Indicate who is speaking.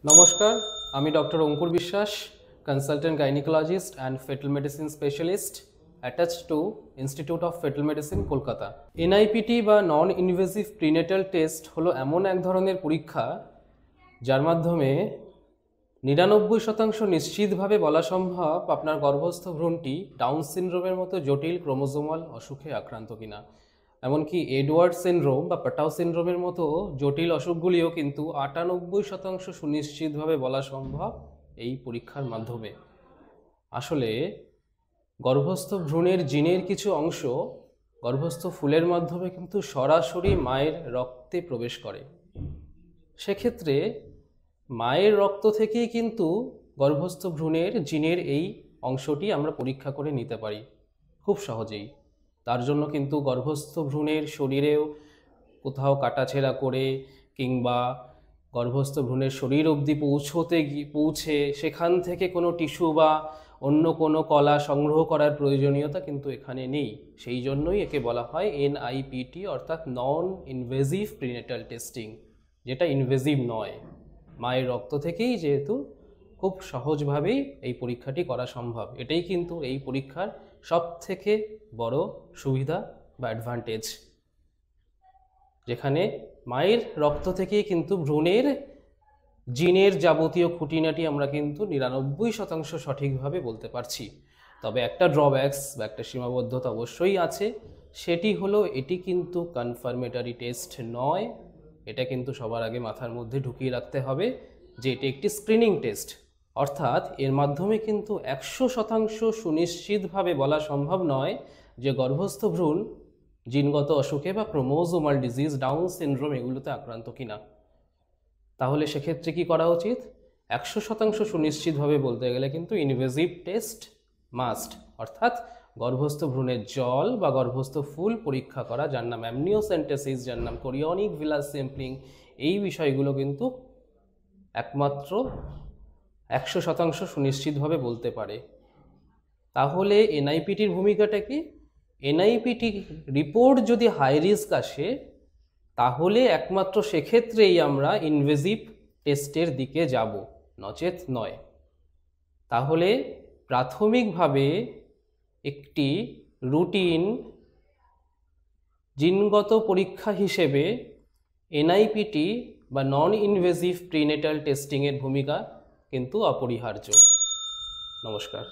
Speaker 1: নমস্কার, আমি doctor Ankur Biswas, consultant gynaecologist and fetal medicine specialist attached to institute of fetal medicine, Kolkata. NIPT বা non invasive prenatal test হলো এমন এক ধরনের পরীক্ষা যার মাধ্যমে 99% নিশ্চিতভাবে বলা সম্ভব আপনার গর্ভস্থ ভ্রূণটি ডাউন সিনড্রোমের মতো জটিল ক্রোমোজোমাল অসুখে আক্রান্ত কিনা। এমনকি এডওয়ার্ড সিনড্রোম বা পাটাও সিনড্রোমের মতো জটিল অসুখগুলিও কিন্তু 98% সুনিশ্চিতভাবে বলা সম্ভব এই পরীক্ষার মাধ্যমে। আসলে গর্ভস্থ ভ্রূণের জিনের কিছু অংশ গর্ভস্থ ফুলের মাধ্যমে কিন্তু সরাসরি মায়ের রক্তে প্রবেশ করে। সেক্ষেত্রে মায়ের রক্ত থেকেই কিন্তু গর্ভস্থ ভ্রূণের জিনের এই অংশটি আমরা পরীক্ষা করে নিতে পারি খুব সহজেই। তার জন্য কিন্তু গর্ভস্থ ভ্রূণের শরীরেও কোথাও কাটাছেঁড়া করে কিংবা গর্ভস্থ ভ্রূণের শরীর অবধি পৌঁছে সেখান থেকে কোনো টিস্যু বা অন্য কোনো কলা সংগ্রহ করার প্রয়োজনীয়তা কিন্তু এখানে নেই। সেই জন্যই একে বলা হয় এনআইপিটি, অর্থাৎ নন ইনভেসিভ প্রিনেটাল টেস্টিং, যেটা ইনভেসিভ নয়। মায়ের রক্ত থেকেই যেহেতু খুব সহজভাবেই এই পরীক্ষাটি করা সম্ভব, এটাই কিন্তু এই পরীক্ষার সবথেকে বড় সুবিধা বা অ্যাডভান্টেজ, যেখানে মায়ের রক্ত থেকেই কিন্তু ভ্রূণের জিনের যাবতীয় খুঁটিনাটি আমরা কিন্তু 99% সঠিকভাবে বলতে পারছি। তবে একটা ড্রব্যাকস বা একটা সীমাবদ্ধতা অবশ্যই আছে, সেটি হলো এটি কিন্তু কনফার্মেটরি টেস্ট নয়। এটা কিন্তু সবার আগে মাথার মধ্যে ঢুকিয়ে রাখতে হবে যে এটি একটি স্ক্রিনিং টেস্ট, অর্থাৎ এর মাধ্যমে কিন্তু 100% সুনিশ্চিতভাবে বলা সম্ভব নয় যে গর্ভস্থ ভ্রূণ জিনগত অসুখে বা ক্রোমোজোমাল ডিজিজ, ডাউন সিনড্রোম এগুলোতে আক্রান্ত কিনা। তাহলে সেক্ষেত্রে কি করা উচিত? 100% সুনিশ্চিতভাবে বলতে গেলে কিন্তু ইনভেসিভ টেস্ট মাস্ট, অর্থাৎ গর্ভস্থ ভ্রূণের জল বা গর্ভস্থ ফুল পরীক্ষা করা, যার নাম অ্যামনিওসেন্টেসিস, যার নাম কোরিয়নিক ভিলাস স্যাম্পলিং, এই বিষয়গুলো কিন্তু একমাত্র 100% সুনিশ্চিতভাবে বলতে পারে। তাহলে এনআইপিটির ভূমিকাটা কি? এনআইপিটি রিপোর্ট যদি হাই রিস্ক আসে তাহলে একমাত্র সেক্ষেত্রেই আমরা ইনভেসিভ টেস্টের দিকে যাব, নচেত নয়। তাহলে প্রাথমিকভাবে একটি রুটিন জিনগত পরীক্ষা হিসেবে এনআইপিটি বা নন ইনভেসিভ প্রিনেটাল টেস্টিংয়ের ভূমিকা কিন্তু অপরিহার্য। নমস্কার।